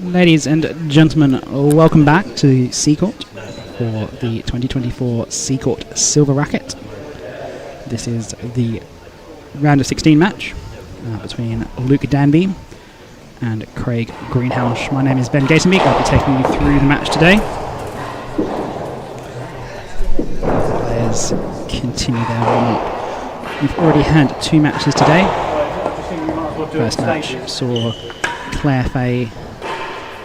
Ladies and gentlemen, welcome back to Seacourt for the 2024 Seacourt Silver Racquet. This is the round of 16 match between Luke Danby and Craig Greenhalgh. My name is Ben Gatenbeek. I'll be taking you through the match today. Players continue their warm-up. We've already had two matches today. First match saw Claire Fay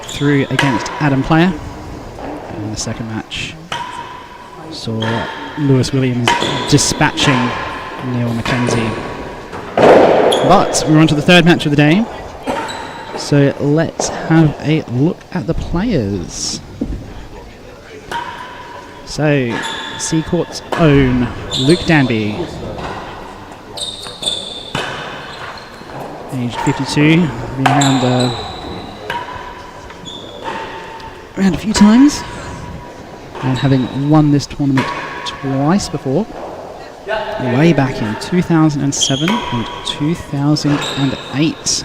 through against Adam Player, and the second match saw Lewis Williams dispatching Neil Mackenzie. But we're on to the third match of the day, so let's have a look at the players. So, Seacourt's own Luke Danby, aged 52, been around a few times, and having won this tournament twice before, way back in 2007 and 2008.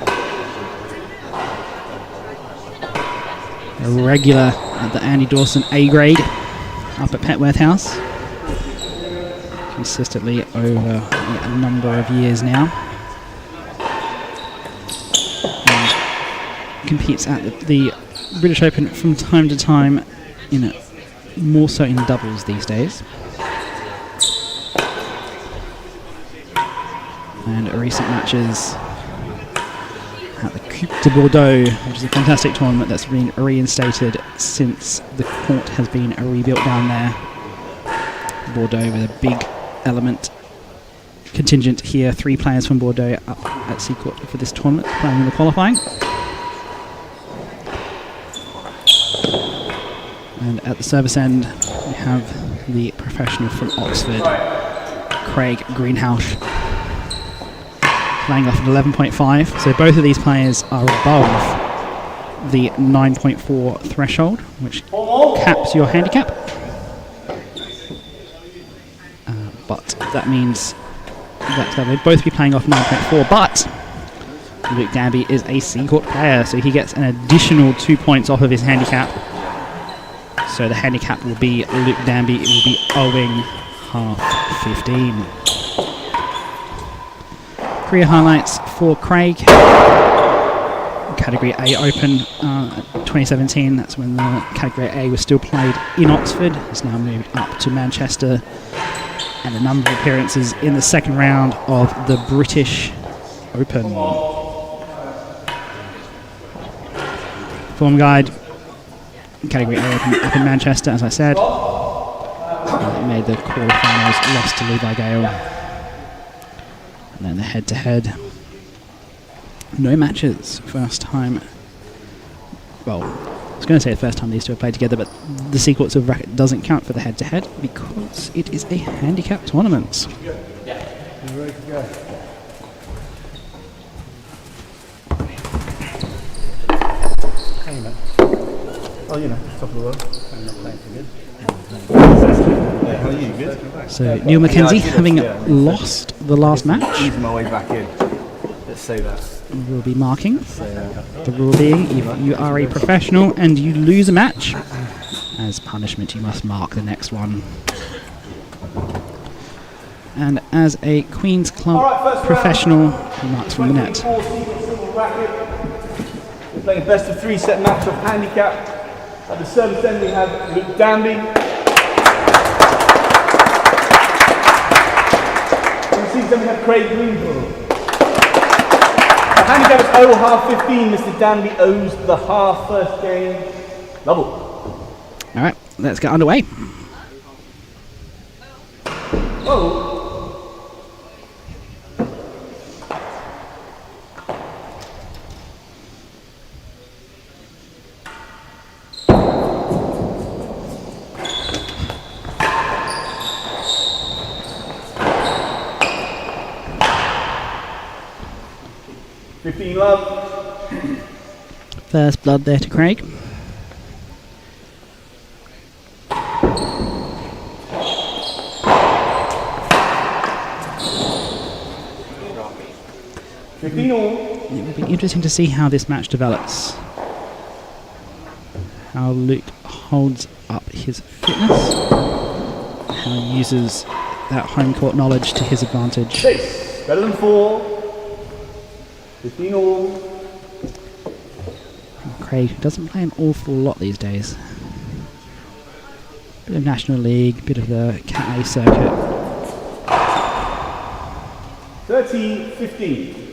A regular at the Andy Dawson A grade up at Petworth House, consistently over a number of years now, and competes at the British Open from time to time, more so in doubles these days. And recent matches at the Coupe de Bordeaux, which is a fantastic tournament that's been reinstated since the court has been rebuilt down there. Bordeaux with a big element contingent here, 3 players from Bordeaux up at Seacourt for this tournament, playing in the qualifying. And at the service end, we have the professional from Oxford, Craig Greenhalgh, playing off an 11.5. So both of these players are above the 9.4 threshold, which caps your handicap. But that means that they'll both be playing off 9.4. But Luke Danby is a Seacourt player, so he gets an additional 2 points off of his handicap. So the handicap will be Luke Danby, it will be owing half 15. Career highlights for Craig. Category A Open 2017, that's when the Category A was still played in Oxford. It's now moved up to Manchester. And a number of appearances in the second round of the British Open. Form guide. Category A Open up in Manchester, as I said. Made the quarterfinals, lost to Levi Gale. And then the head-to-head. No matches. First time. Well, I was going to say the first time these two have played together, but the Seacourt Silver Racquet doesn't count for the head-to-head because it is a handicap tournament. Yeah. You're ready to go. Hey, mate. Oh, top of the world. I'm not playing too good. How are you? Good? So Neil Mackenzie, having lost the last match, Easing my way back in. Let's say that. Will be marking. The rule being, if you are a professional and you lose a match, as punishment you must mark the next one. And as a Queen's Club professional, he marks from the net. We're playing a best of 3 set match of handicap. At the service end we have Luke Danby. On the seats end we have Craig Greenhalgh. The handicap is owe half 15. Mr. Danby owes the half first game. Double. Alright, let's get underway. Whoa. Love. First blood there to Craig. 15 all. It will be interesting to see how this match develops. How Luke holds up his fitness. How he uses that home court knowledge to his advantage. Chase, better than 4. 15 all. Craig doesn't play an awful lot these days. Bit of National League, bit of the Cat A circuit. 30-15.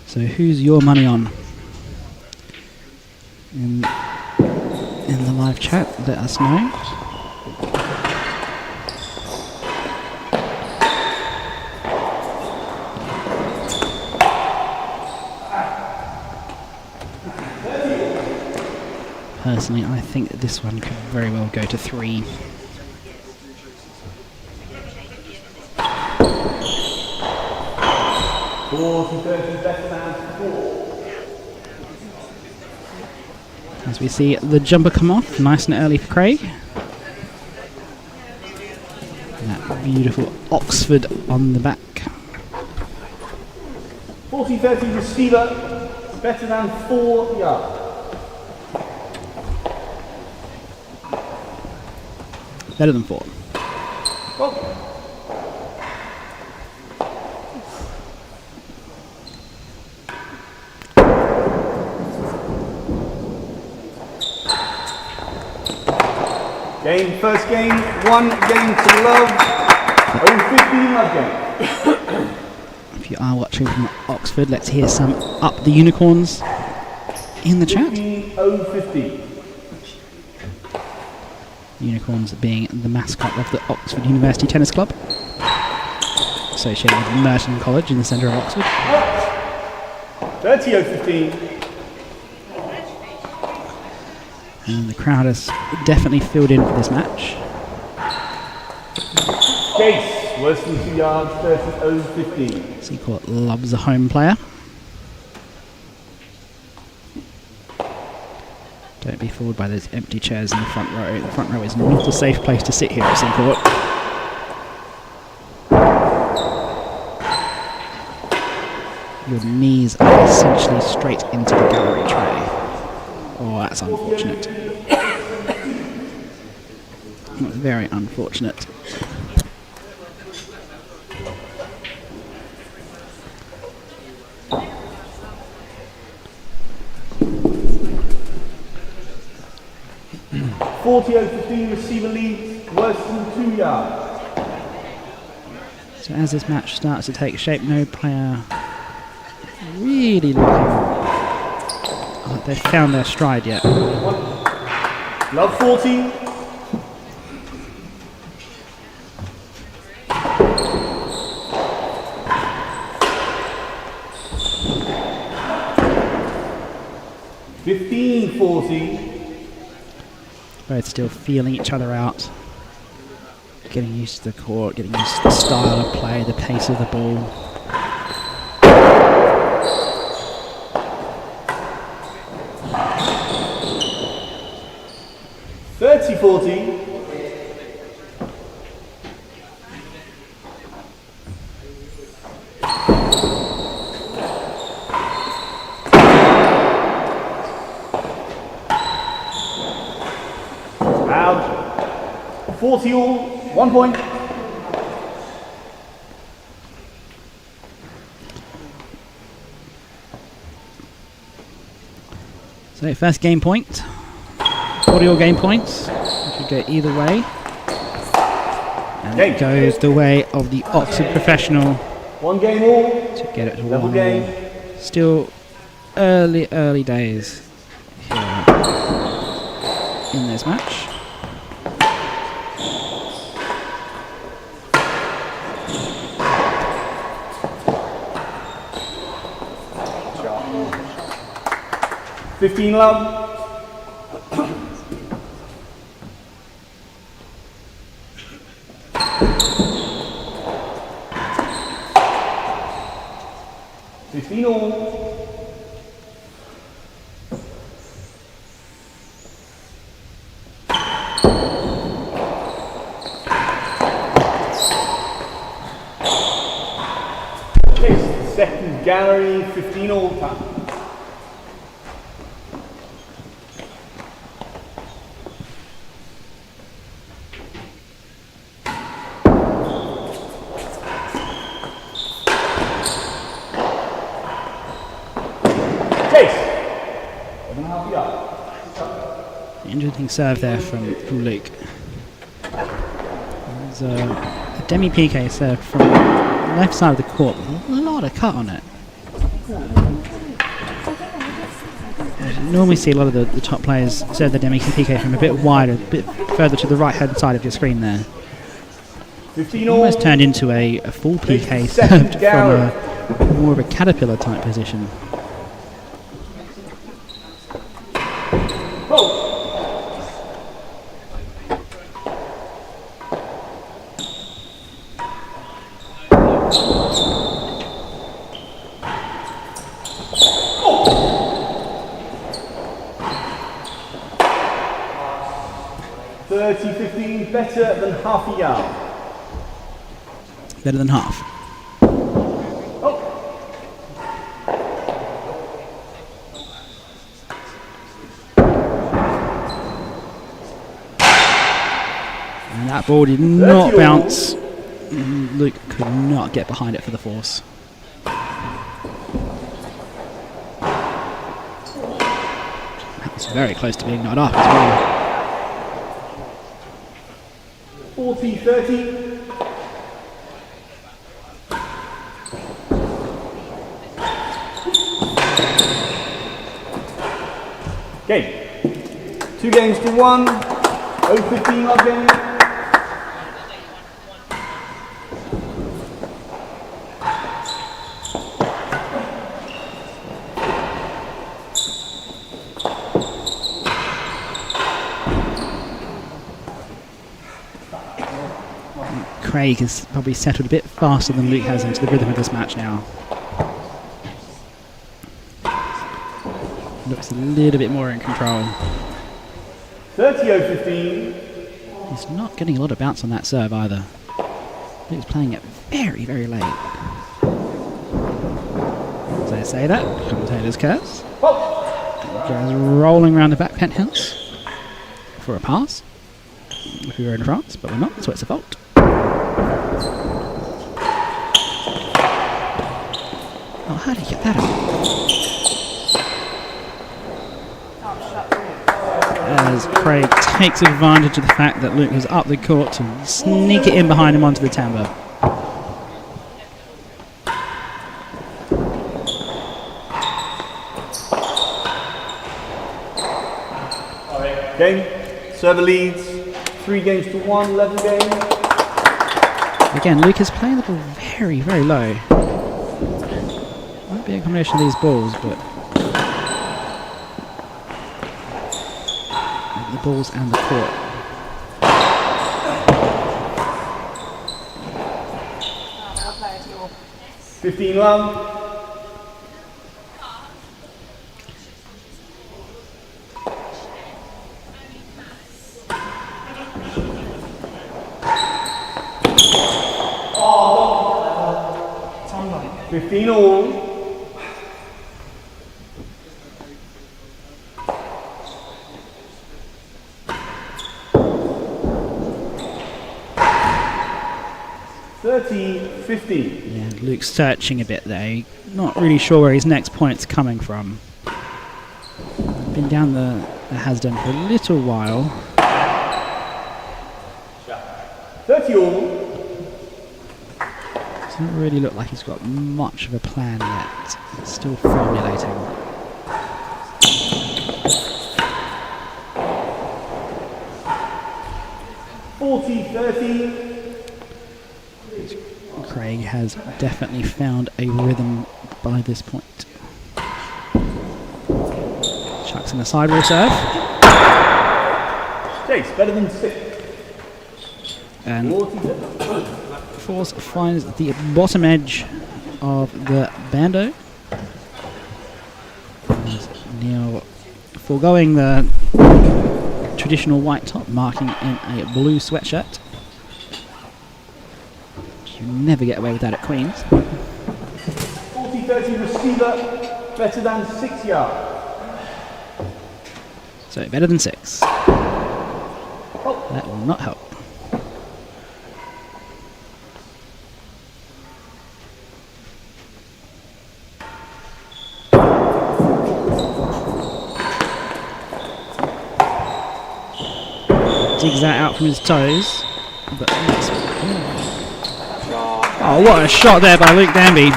So who's your money on? In the live chat, let us know. Personally, I think that this one could very well go to 3. As we see the jumper come off, nice and early for Craig. And that beautiful Oxford on the back. 40-30 receiver, better than 4 yards. Better than 4. Well, first game, 1 game to love. 15 love game. If you are watching from Oxford, let's hear some Up the Unicorns in the chat. 15. Unicorns being the mascot of the Oxford University Tennis Club, associated with Merton College in the centre of Oxford. 30-15. And the crowd has definitely filled in for this match. Case, worse than 2 yards, 30-15. Seacourt loves a home player. Don't be fooled by those empty chairs in the front row. The front row is not a safe place to sit here at Seacourt. Your knees are essentially straight into the gallery tray. Oh, that's unfortunate. That's very unfortunate. (40-15) receiver lead, worse than 2 yards. So as this match starts to take shape, no player really looking like they've found their stride yet. Love 40. (15-40). Both still feeling each other out, getting used to the court, getting used to the style of play, the pace of the ball. (30-40). Out. 40 all, 1 point. So first game point, 40 game points. It could go either way. And it goes the way of the Oxford professional. 1 game all. To get it to Double 1 game. all. Still early days here in this match. (15 love). gallery, 15 all time. Interesting serve there from Luke. There's a demi-piqué serve from the left side of the court. A lot of cut on it. You normally see a lot of the top players serve the demi-piqué from a bit wider, a bit further to the right-hand side of your screen there. Almost turned into a full piqué served from a more of a caterpillar type position. Better than half a yard. Better than half. And that ball did not bounce. Luke could not get behind it for the force. That was very close to being knocked off as well. 40-30. Game. 2 games to 1. 0-15 love game. Craig has probably settled a bit faster than Luke has into the rhythm of this match now. Looks a little bit more in control. 30-15. He's not getting a lot of bounce on that serve either. Luke's playing it very, very late. As I say that, commentator's curse. Goes rolling around the back penthouse for a pass. If we were in France, but we're not, so it's a fault. Oh, how did he get that out? As Craig takes advantage of the fact that Luke is up the court to sneak it in behind him onto the timber. Game. Server leads. 3 games to 1. 11 game. Again, Luke is playing the ball very, very low. Might be a combination of these balls, but the balls and the court. $15 love. $15 all. Yeah, Luke's searching a bit there. Not really sure where his next point's coming from. Been down the Hasdon for a little while. 30 all. Doesn't really look like he's got much of a plan yet. It's still formulating. $40-30. Craig has definitely found a rhythm by this point. Chucks in a sidewall serve. Chase, better than 6. And Force finds the bottom edge of the bando. And now foregoing the traditional white top, marking in a blue sweatshirt. You never get away with that at Queen's. 40-30. 15-30 receiver, better than 6 yards. So better than 6. That will not help. Digs that out from his toes. But oh, what a shot there by Luke Danby.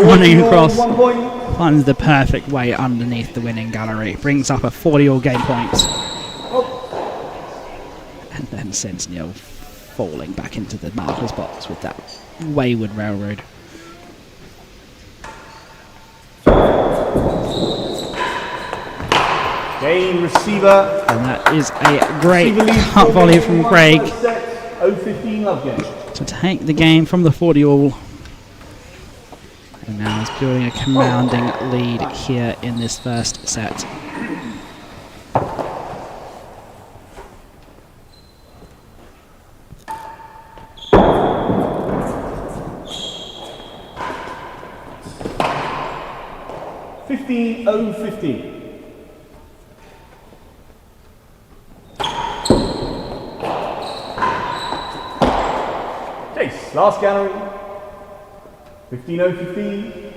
Running across. 1 point. Finds the perfect way underneath the winning gallery. Brings up a 40-all game point. And then sends Neil falling back into the marker's box with that wayward railroad. Game receiver. And that is a great cut volley from Craig 0-15 love game. to take the game from the 40-all. And now he's building a commanding lead here in this first set. $15-0-15. Chase, last gallery. 15-0-15.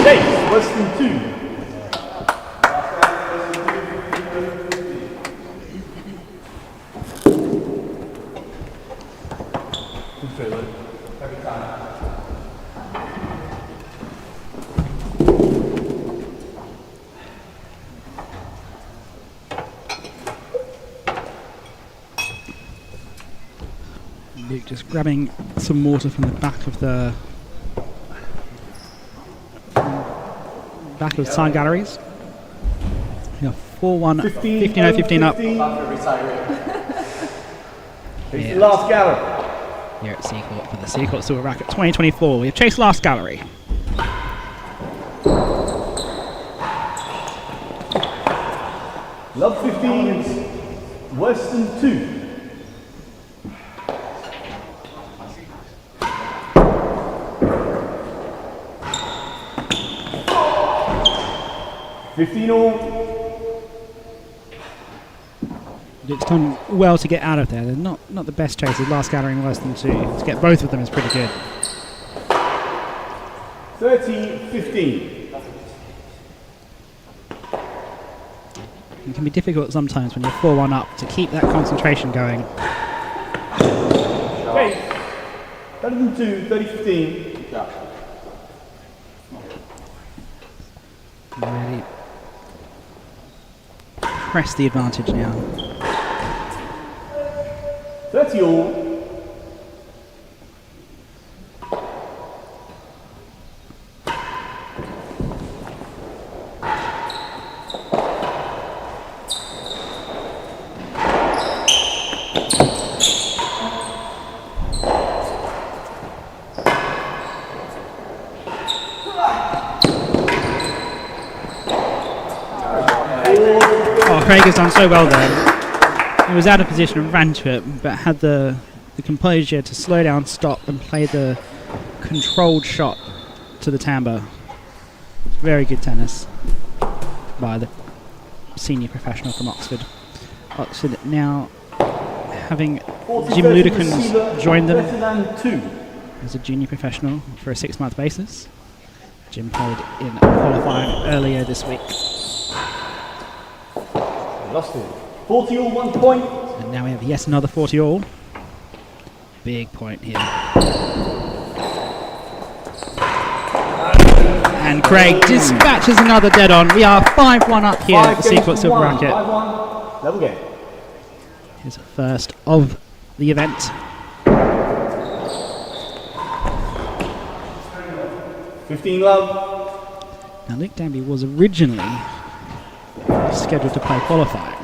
Chase, worse than 2. Luke just grabbing some water from the back of the side galleries. We have 4-1, 15-0-15 up. It's the last gallery. Here at Seacourt for the Seacourt Silver Racquet 2024. We have Chase last gallery. Love 15s, worse than 2. Luke's done well to get out of there. They're not the best chasers. Last gallery worse than 2. To get both of them is pretty good. 30-15. It can be difficult sometimes when you're 4-1 up to keep that concentration going. Okay. Better than 2, 30-15. Really press the advantage now. 30-all. Craig has done so well there. He was out of position and ran to it, but had the composure to slow down, stop, and play the controlled shot to the timbre. Very good tennis by the senior professional from Oxford. Oxford now having Jim Ludekins join them as a junior professional for a 6-month basis. Jim played in qualifying earlier this week. Lost it. 40-all, 1 point. And now we have yes another 40-all. Big point here. And Craig dispatches another dead on. We are 5-1 up here at the Seacourt Silver Racquet. 5-1. Level game. Here's a first of the event. $15 love. Now Luke Danby was originally scheduled to play qualifying.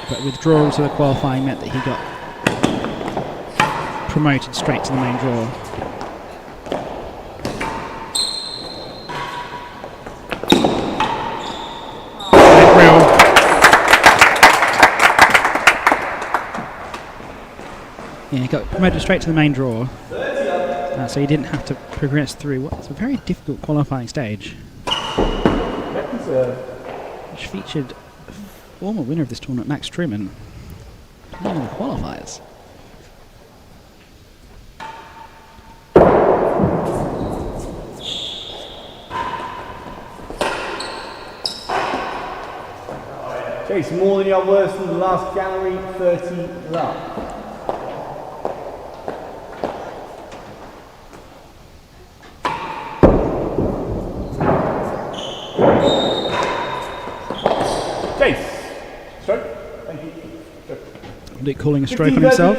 But withdrawal to the qualifying meant that he got promoted straight to the main draw. Yeah, he got promoted straight to the main draw. So he didn't have to progress through what's a very difficult qualifying stage. Which featured former winner of this tournament, Max Truman, playing in the qualifiers. Chase, more than you are worse than the last gallery, 30 love. Chase, stroke, thank you. Luke calling a stroke on himself.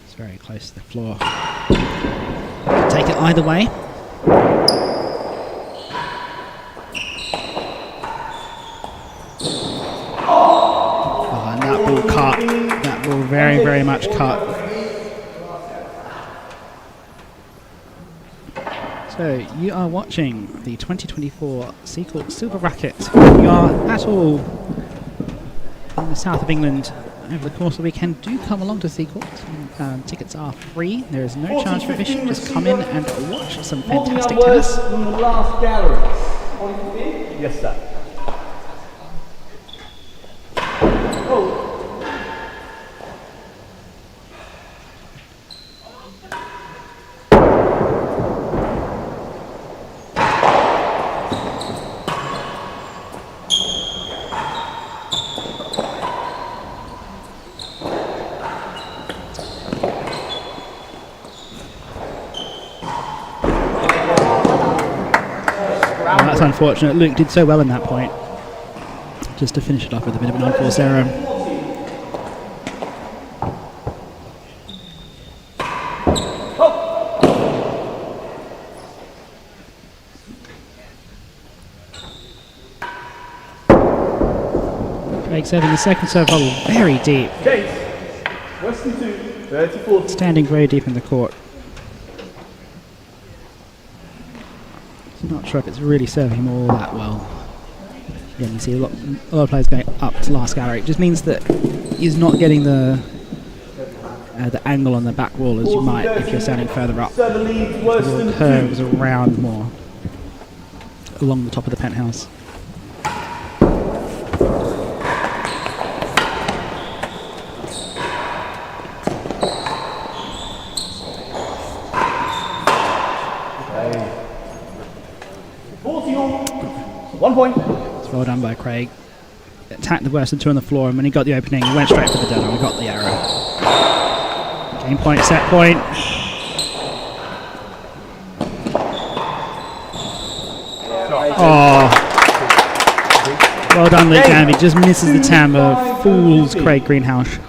It's very close to the floor. Take it either way. Cut. That will very, very much cut. So you are watching the 2024 Seacourt Silver Racquet. If you are at all in the south of England over the course of the weekend, do come along to Seacourt. Tickets are free. There is no charge for admission. Just come in and watch some fantastic tennis. Than the last gallery. Yes, sir. That's unfortunate. Luke did so well in that point. Just to finish it off with a bit of an unforced error. Craig serving the second serve bubble very deep. Western 2, 34. Standing very deep in the court. Not sure if it's really serving him all that well. Again, you see a lot of players going up to last gallery. It just means that he's not getting the angle on the back wall as you might if you're standing further up. The curves around more along the top of the penthouse. It's well done by Craig. Attacked the Western 2 on the floor, and when he got the opening, he went straight for the dead. We got the error. Game point, set point. Oh. Well done, Luke Danby. Just misses the timbre, fools Craig Greenhalgh.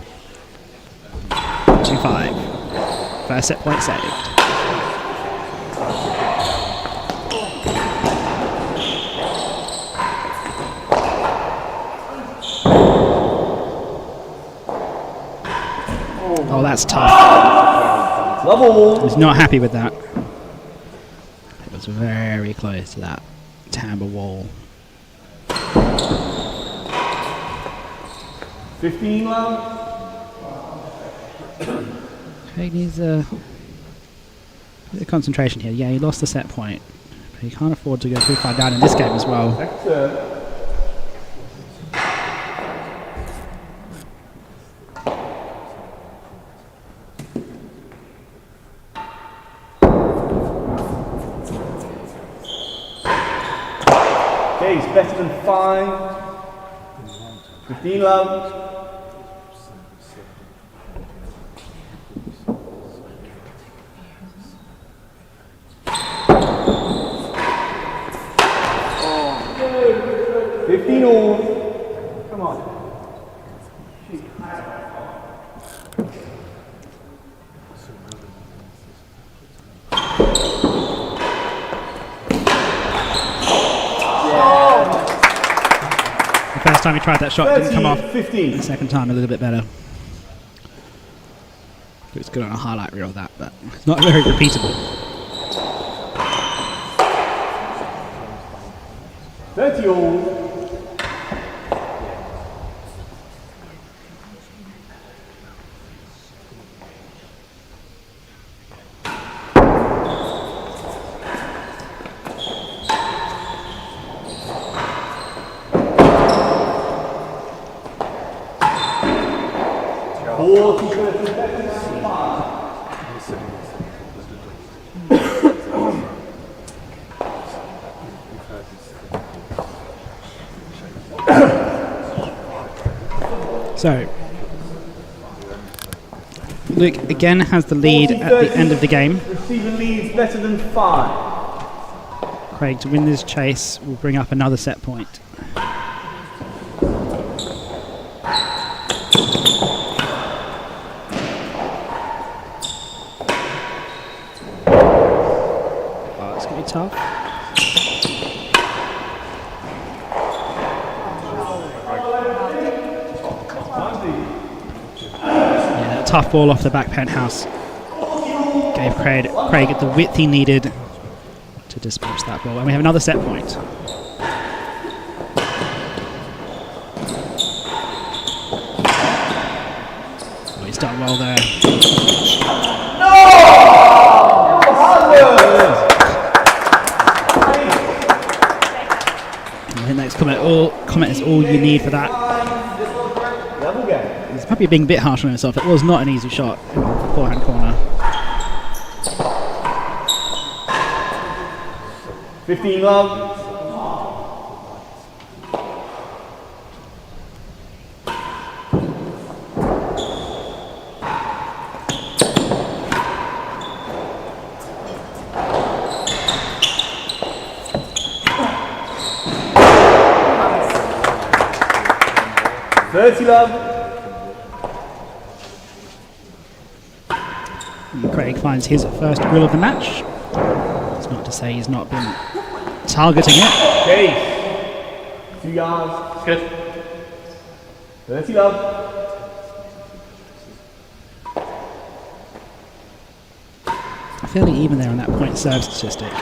2-5. First set point saved. Oh, that's tough. I was not happy with that. It was very close to that timbre wall. 15 love. Craig needs a bit of concentration here. Yeah, he lost the set point, but he can't afford to go too far down in this game as well. He's better than 5. 15 love. Oh. 15 all. Come on. First time he tried that shot, it didn't come off. 15. The second time, a little bit better. It's good on a highlight reel of that, but it's not very repeatable. 30 all. 40, 30 seconds. 5. So, Luke again has the lead 40, at the end of the game. Receiver leads better than 5. Craig, to win this chase, will bring up another set point. Oh, it's going to be tough. Yeah, that tough ball off the back penthouse gave Craig the width he needed to dispatch that ball. And we have another set point. Oh, he's done well there. And I think that's comment is all you need for that. He's probably being a bit harsh on himself. It was not an easy shot in the forehand corner. 15 love. And Craig finds his first grill of the match. It's not to say he's not been targeting it. Chase. 2 yards. Good. 30 love. Fairly even there on that point serve statistic.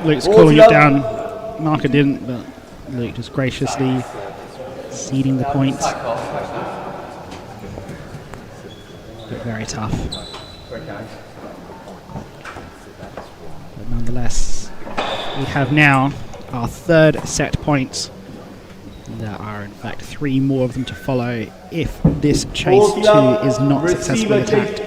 Luke's calling it down. Marker didn't, but Luke just graciously ceding the point. But very tough. But nonetheless, we have now our third set point. There are in fact 3 more of them to follow if this chase 2 is not successfully attacked.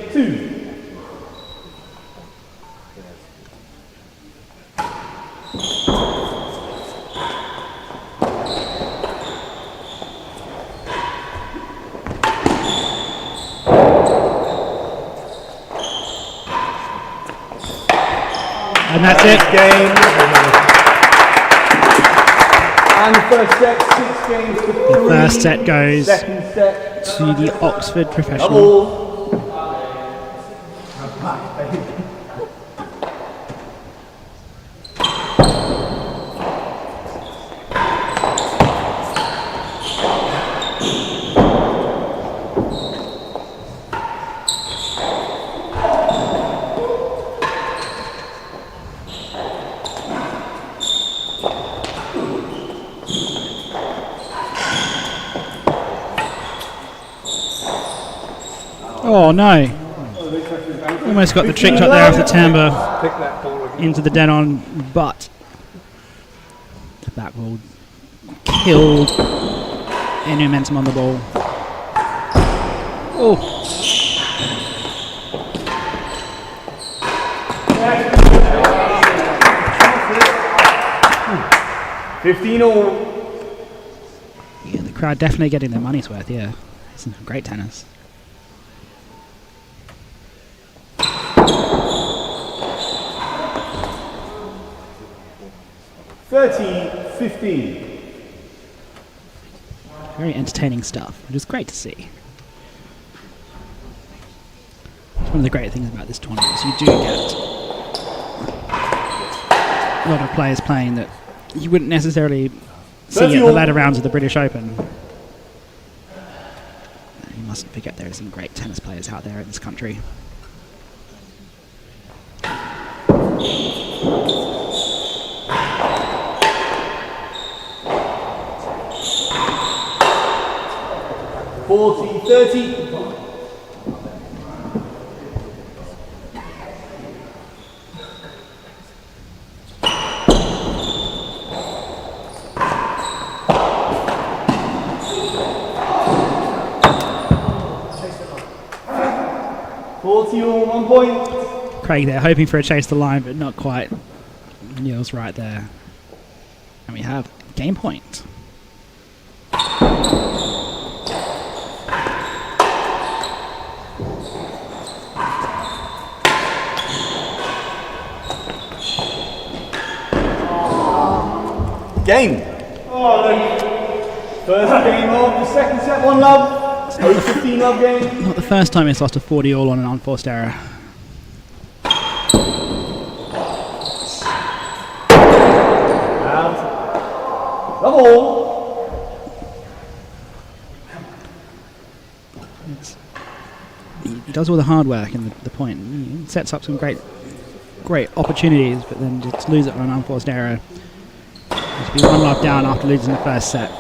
And that's it. Game. And the first set, 6 games to 3. The first set goes Second set to the Oxford Professional. double. Oh no! Almost got the trick shot there off the timber into the dead on, but the back roll killed any momentum on the ball. Oh! 15 all. Yeah, the crowd definitely getting their money's worth, yeah. It's great tennis. 30-15. Very entertaining stuff, which is great to see. It's one of the great things about this tournament is you do get a lot of players playing that you wouldn't necessarily see at the latter rounds of the British Open. You mustn't forget there are some great tennis players out there in this country. $40-30. 1 point. Craig there hoping for a chase to line, but not quite. Neil's right there. And we have game point. Game. First game of the second set, 1 love. 15 love game. Not the first time he's lost a 40 all on an unforced error. Love all. He does all the hard work and the point. He sets up some great opportunities, but then just lose it on an unforced error. To be 1 love down after losing the first set.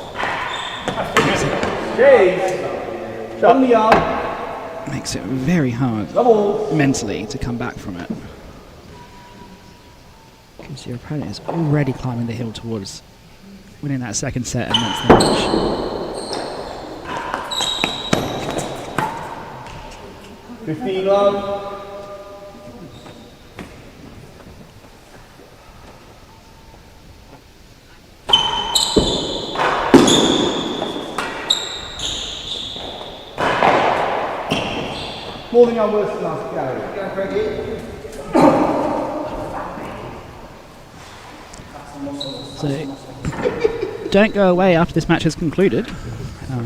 Shot me up. Makes it very hard mentally to come back from it. Because your opponent is already climbing the hill towards winning that second set and that's the match. 15 love. More than our worst last gallery. So, don't go away after this match is concluded,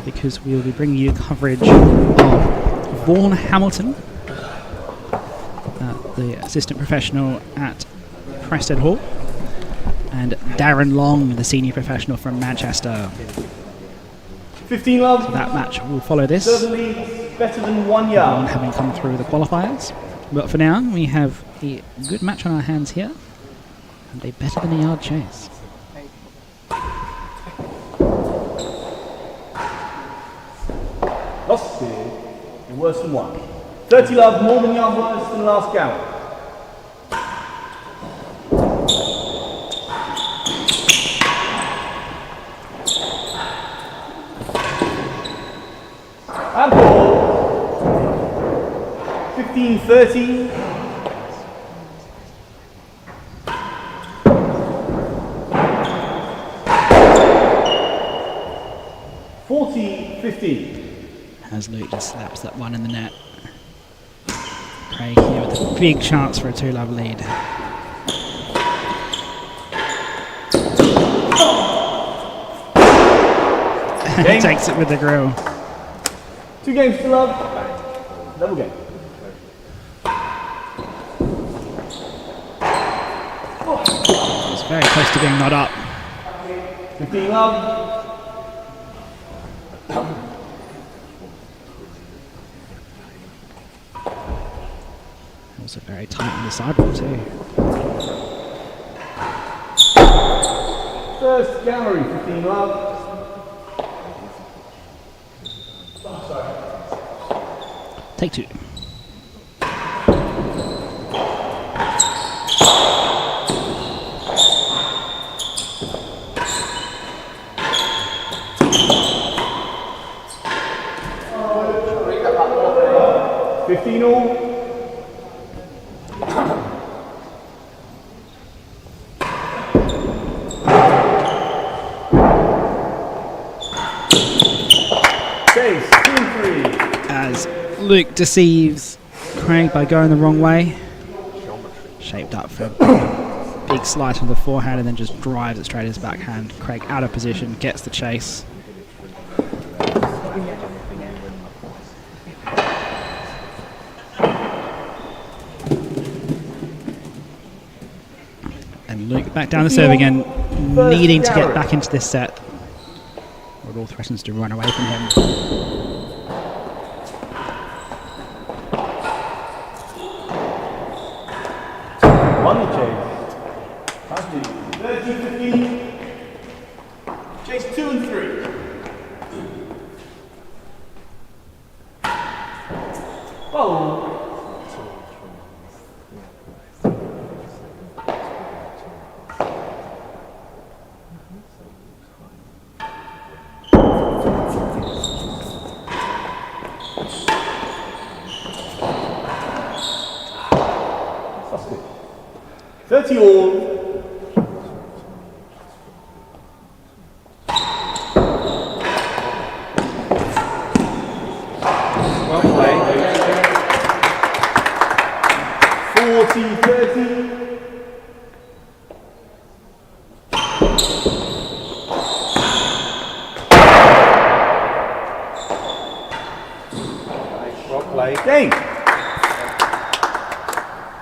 because we will be bringing you coverage of Vaughan Hamilton, the assistant professional at Preston Hall, and Darren Long, the senior professional from Manchester. 15 love. So that match will follow this. Certainly better than 1 yard. Having come through the qualifiers. But for now, we have a good match on our hands here, and a better than a yard chase. Lost speed, and worse than 1. 30 love, more than a yard worse than last gallop. And ball. 15-30. As Luke just slaps that one in the net. Craig here with a big chance for a 2-love lead. Takes it with the grill. 2 games to love. Double game. It's very close to being not up. 15 love. Also very tight on the sidewall too. First gallery, 15 love. Take 2. As Luke deceives Craig by going the wrong way. Shaped up for a big slice on the forehand and then just drives it straight at his backhand. Craig out of position, gets the chase. And Luke back down the serve again, needing to get back into this set. It all threatens to run away from him. Chase 2 and 3. Oh. 30 all. Well played. 40-30. Well played. Game.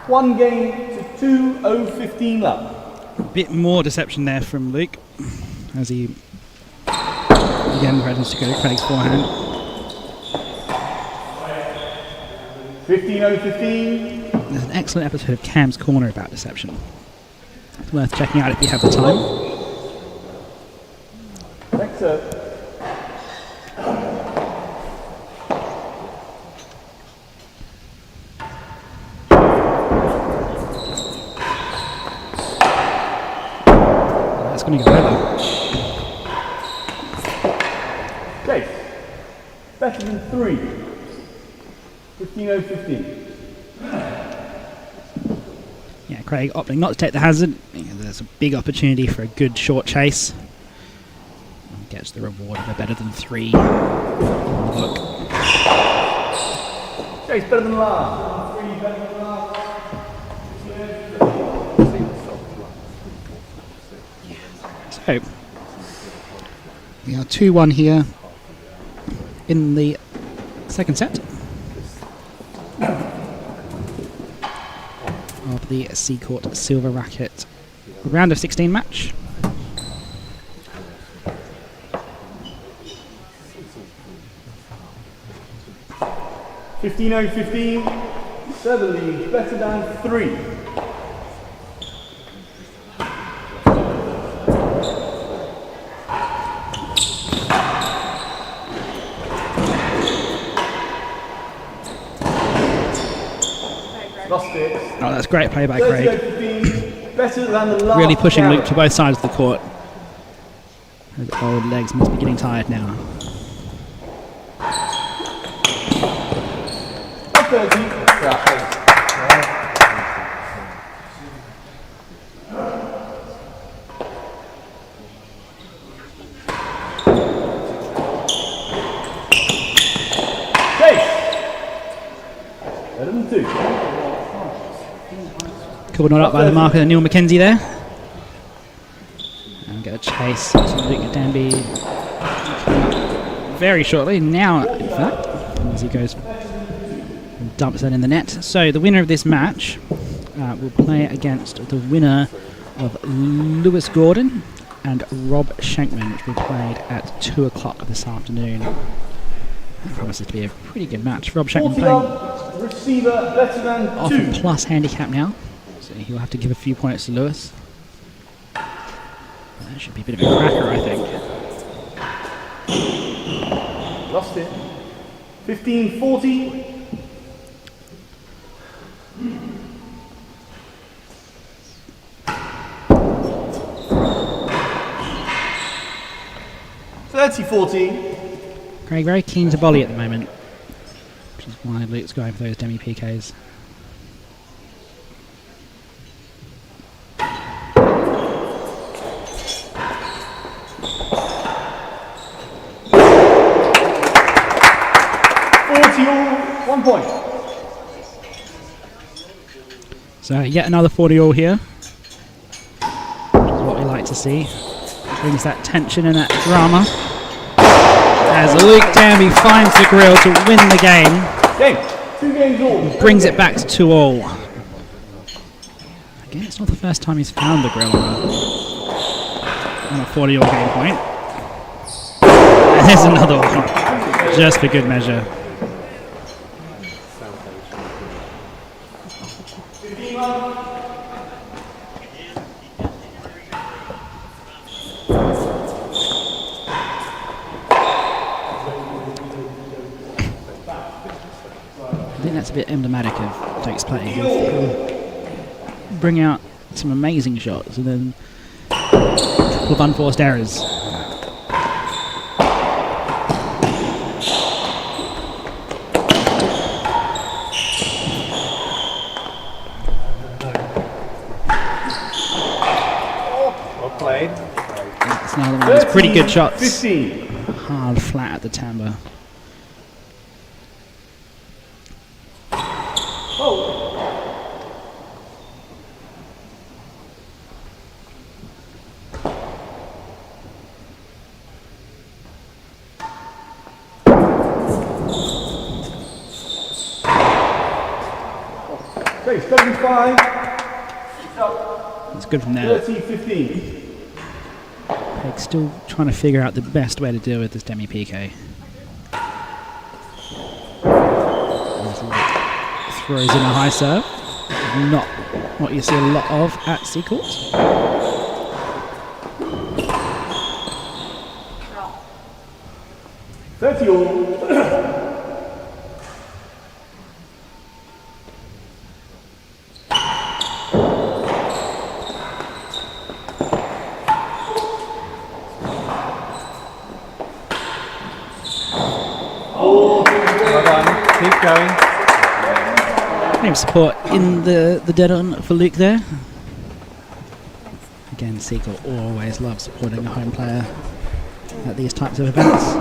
1 game to 2-0-15 love. A bit more deception there from Luke as he again threatens to go to Craig's forehand. 15-0-15. There's an excellent episode of Cam's Corner about deception. It's worth checking out if you have the time. Next serve. That's going to go over. Okay. Better than 3. 15-0-15. Yeah, Craig opting not to take the hazard. There's a big opportunity for a good short chase. Gets the reward of a better than 3. Look. Chase better than last. 3 better than last. So, we are 2-1 here in the second set of the Seacourt Silver Racquet round of 16 match. $15-0-15. Server lead better than 3. Lost it. Oh, that's great play by Craig. 30-15. Better than the last. Really pushing round. Luke to both sides of the court. His old legs must be getting tired now. 30. Better than 2. Couple not up by the marker, Neil McKenzie there. And get a chase to Luke Danby very shortly, now in fact, as he goes and dumps that in the net. So the winner of this match will play against the winner of Lewis Gordon and Rob Shankman, which will be played at 2 o'clock this afternoon. That promises to be a pretty good match. Rob Shankman playing receiver better than off 2. a plus handicap now, so he'll have to give a few points to Lewis. That should be a bit of a cracker, I think. Lost it. 15-40. $30-14. Craig very keen to volley at the moment, which is why Luke's going for those demi PKs. All, 1 point. So yet another 40-all here, which is what we like to see. Brings that tension and that drama as Luke Danby finds the grill to win the game. Game. 2 games all. Brings it back to 2-all. Again, it's not the first time he's found the grill on a 40-all game point. And there's another one, just for good measure. I think that's a bit emblematic of Drake's play. He'll bring out some amazing shots and then a couple of unforced errors. played. That's another one of those pretty good shots. 15. Hard flat at the timbre. Oh. Okay, 75. It's good from there. 30-15. Peg's still trying to figure out the best way to deal with this demi-PK. Throws in a high serve. Not what you see a lot of at Seacourt. Keep going. Plenty of support in the dead on for Luke there. Again, Seacourt always loves supporting a home player at these types of events.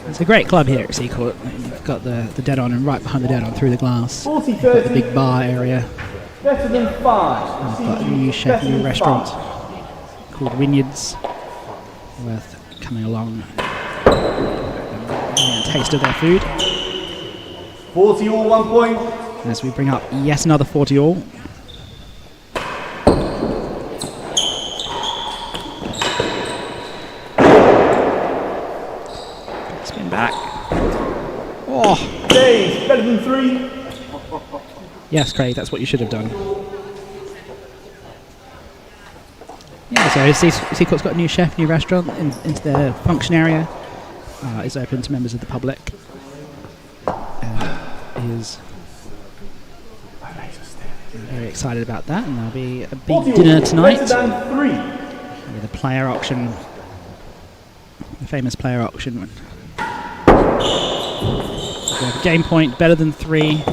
It's a great club here at Seacourt. You've got the dead on, and right behind the dead on through the glass, 40-30. the big bar area. Better than 5. We've got a new chef, Better new than restaurant 5. called Vineyards. Worth coming along and getting a taste of their food. 40 all, 1 point. As we bring up yet another 40 all. Spin back. Oh! Days, better than 3. Yes, Craig, that's what you should have done. Yeah, so Seacourt's got a new chef, new restaurant into their function area. It's open to members of the public. Is very excited about that, and there'll be a big dinner tonight with a player auction, the famous player auction. We have a game point better than 3.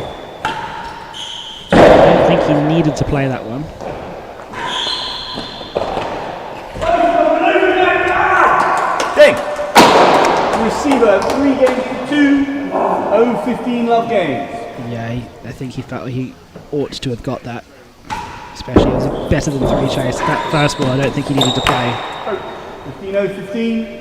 I don't think he needed to play that one. Ding! Receiver, 3 games to 2. 0-15 love games. Yeah, I think he felt he ought to have got that. Especially it was a better than 3 chase. That first ball I don't think he needed to play. 15-0-15.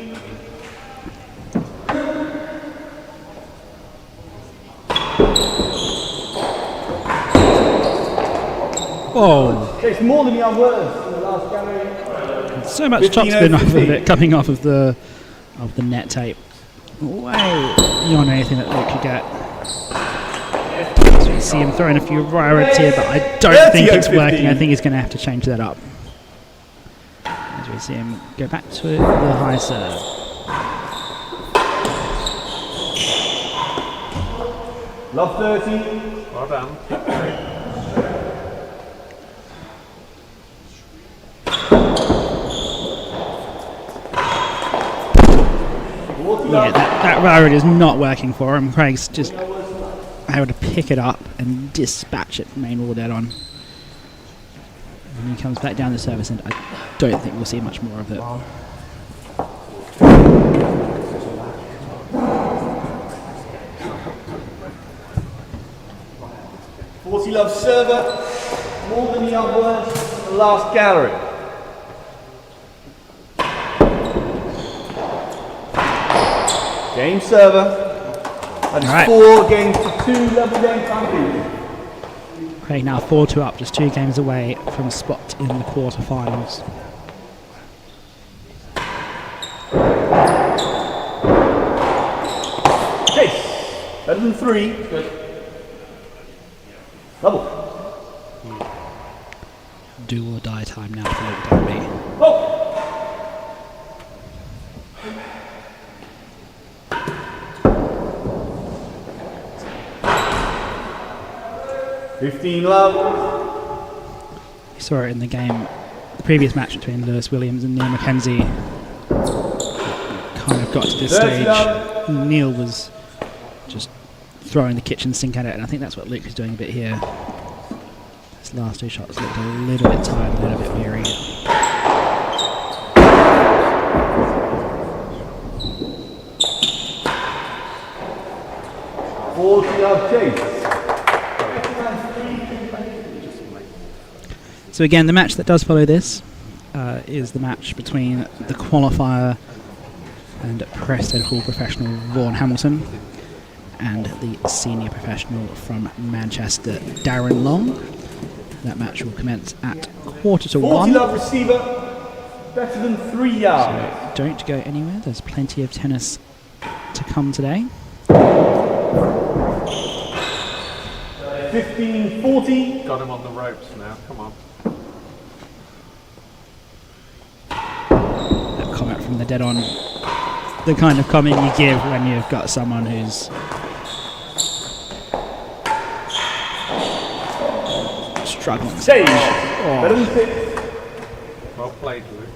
Whoa! It's more than your words in the last gallery. So much topspin off of it, coming off of the net tape. Way beyond anything that Luke could get. So you see him throwing a few riots here, but I don't think it's working. I think he's going to have to change that up. As we see him go back to the high serve. Love 30. Well done. Yeah, that riot is not working for him. Craig's just able to pick it up and dispatch it main wall dead on. When he comes back down the service end, I don't think we'll see much more of it. 40 love server. More than your words in the last gallery. Game server. That is All right. 4 games to 2 level game champions. Craig now 4-2 up, just 2 games away from a spot in the quarterfinals. Chase. Better than 3. Good. Double. Do or die time now for Luke Danby. Oh. 15 love. We saw it in the game, the previous match between Lewis Williams and Neil Mackenzie. Kind of got to this stage. Neil was just throwing the kitchen sink at it, and I think that's what Luke is doing a bit here. Those last two shots looked a little bit tired, a little bit weary. So again, the match that does follow this is the match between the qualifier and Preston Hall professional Vaughan Hamilton and the senior professional from Manchester, Darren Long. That match will commence at 1:45. 40 love receiver, better than 3 yards. So don't go anywhere, there's plenty of tennis to come today. 15-40. Got him on the ropes now, come on. That comment from the dead on, the kind of comment you give when you've got someone who's struggling. Save. Oh. Better than 6. Well played, Luke.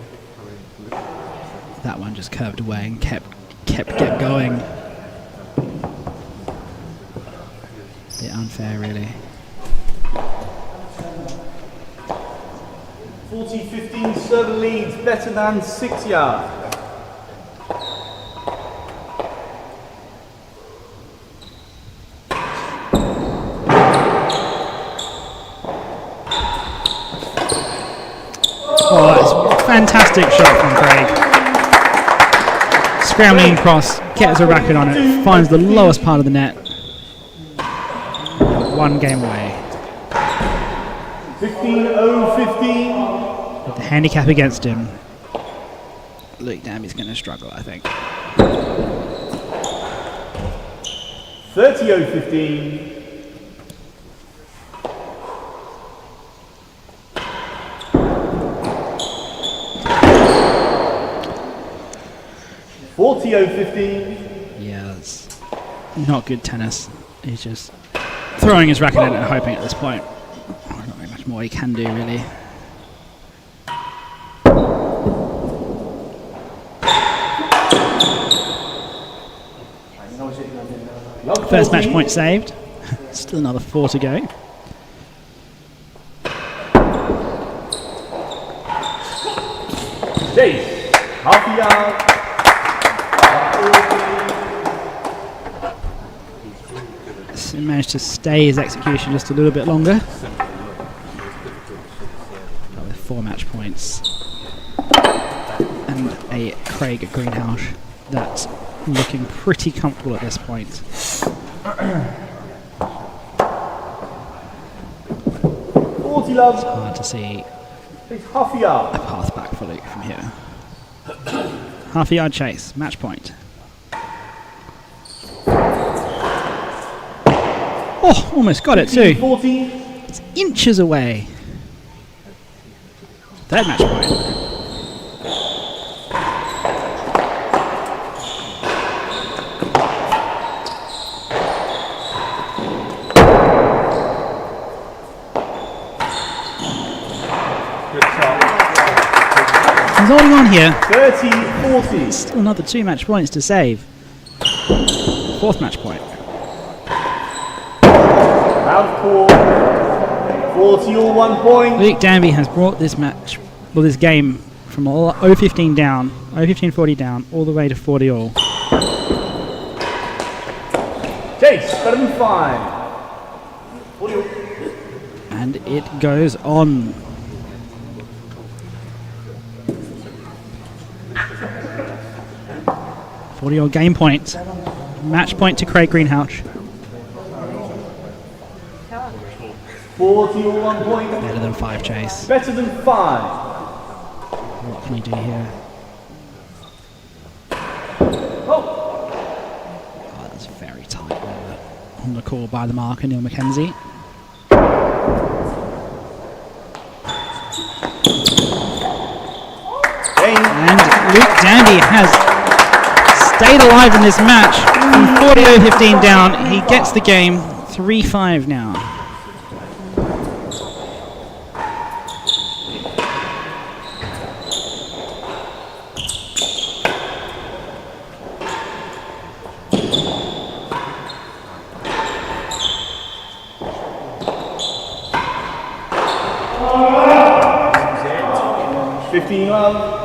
That one just curved away and kept going. A bit unfair, really. 40-15 server leads, better than 6 yards. Oh, that's a fantastic shot from Craig. Scrambling across, gets a racket on it, finds the lowest part of the net. One game away. 15-0-15. With the handicap against him, Luke Danby's going to struggle, I think. 30-0-15. 40-0-15. Yeah, that's not good tennis. He's just throwing his racket in and hoping at this point. Not very much more he can do, really. First match point saved. Still another 4 to go. Chase, half a yard. So he managed to stay his execution just a little bit longer. But with 4 match points. And a Craig at Greenhalgh that's looking pretty comfortable at this point. 40 love. It's hard to see It's half a yard. a path back for Luke from here. Half a yard chase, match point. Oh, almost got it too. 40. It's inches away. Third match point. Good shot. He's holding on here. 30-40. Still another 2 match points to save. 4th match point. Round 4. 40 all 1 point. Luke Danby has brought this match, well, this game from 0-15 down, 0-15-40 down, all the way to 40 all. Chase, better than 5. 40 all. And it goes on. Your game point. Match point to Craig Greenhalgh. 40 all 1 point. Better than 5 chase. Better than 5. What can you do here? Oh. Oh, that's very tight on the call by the marker, Neil McKenzie. And Luke Danby has stayed alive in this match. From 40-15 down, he gets the game 3-5 now. 15 love.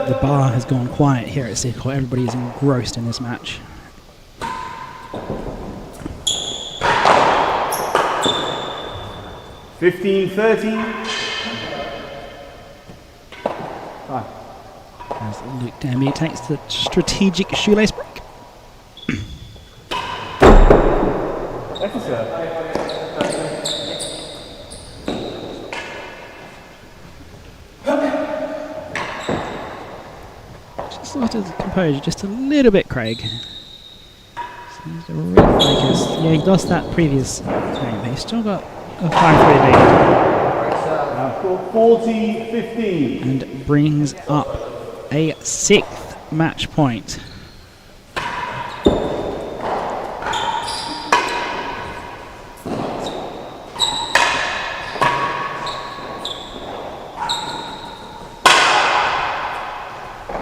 The bar has gone quiet here at Seacourt. Everybody is engrossed in this match. As Luke Danby takes the strategic shoelace break. Just lost his composure just a little bit, Craig. Seems to really focus. Yeah, he lost that previous game, but he's still got a 5-3 lead. 40-15. And brings up a 6th match point.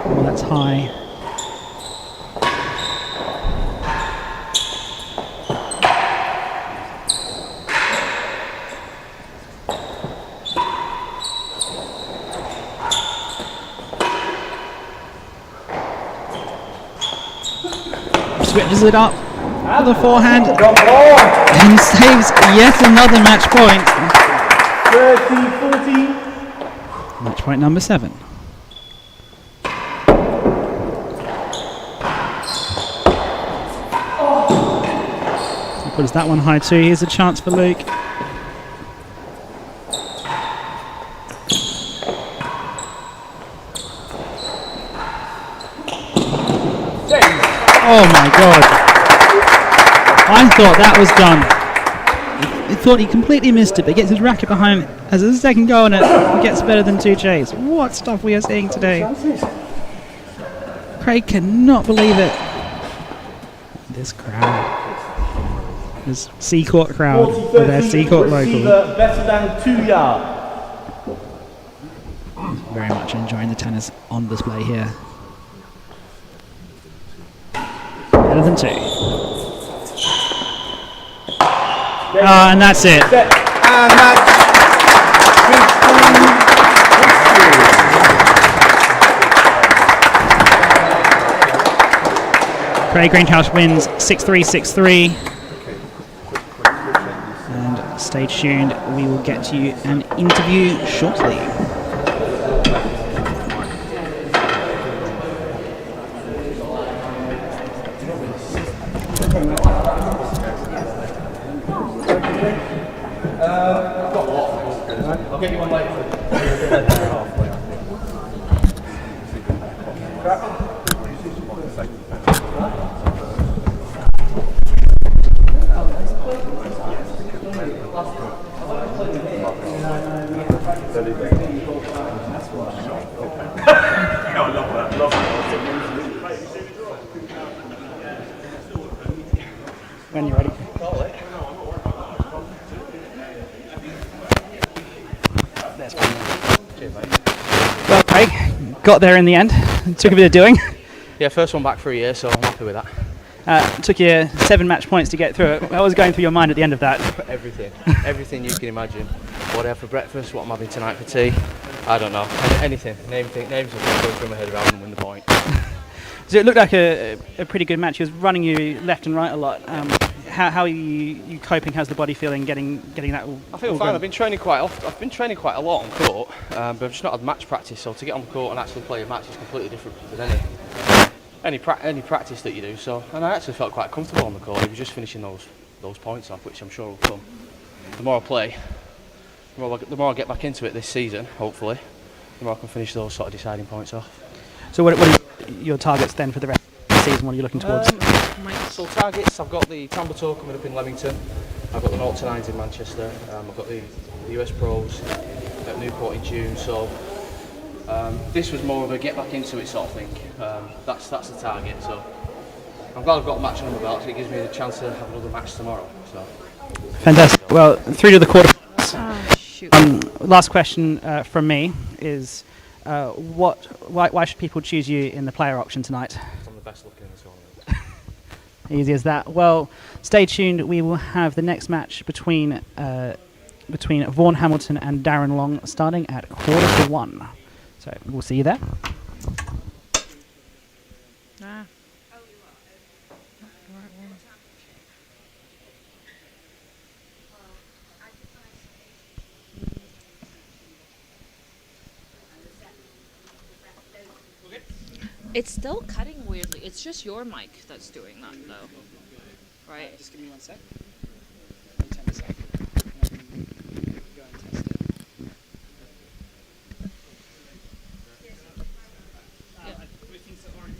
Oh, that's high. Switches it up for the forehand and saves yet another match point. 30-14. Match point number 7. He puts that one high too. Here's a chance for Luke. Oh my god. I thought that was done. He thought he completely missed it, but gets his racket behind as a second go on it. He gets better than 2 J's. What stuff we are seeing today. Craig cannot believe it. This crowd. This Seacourt crowd with their Seacourt local. Better than 2 yards. Very much enjoying the tennis on display here. Better than 2. And that's it. And that's Craig Greenhalgh wins 6-3, 6-3. And stay tuned, we will get to you an interview shortly. I'll get you one later. When you're ready. Well, Craig, got there in the end. It took a bit of doing. Yeah, first one back for a year, so I'm happy with that. It took you 7 match points to get through it. What was going through your mind at the end of that? Everything you can imagine. What I have for breakfast, what I'm having tonight for tea. I don't know. Anything. Names will go through my head around and win the point. So it looked like a pretty good match. He was running you left and right a lot. How are you coping? How's the body feeling getting that all? I feel fine. I've been training quite often. I've been training quite a lot on court, but I've just not had match practice. So to get on court and actually play a match is completely different than any practice that you do. So, and I actually felt quite comfortable on the court. He was just finishing those points off, which I'm sure will come. The more I play, the more I get back into it this season, hopefully, the more I can finish those sort of deciding points off. So what are your targets then for the rest of the season? What are you looking towards? My actual targets, I've got the Tampa Tour coming up in Leamington. I've got the 0-9s in Manchester. I've got the US Pros at Newport in June. So this was more of a get back into it sort of thing. That's the target. So I'm glad I've got a match on my belt. So it gives me the chance to have another match tomorrow. So fantastic. Well, through to the quarter. Last question from me is, Why should people choose you in the player auction tonight? I'm the best looking in the tournament. Easy as that. Well, stay tuned. We will have the next match between Vaughan Hamilton and Darren Long starting at 1:45. So we'll see you there. It's still cutting weirdly. It's just your mic that's doing that, though. Right? Just give me 1 sec.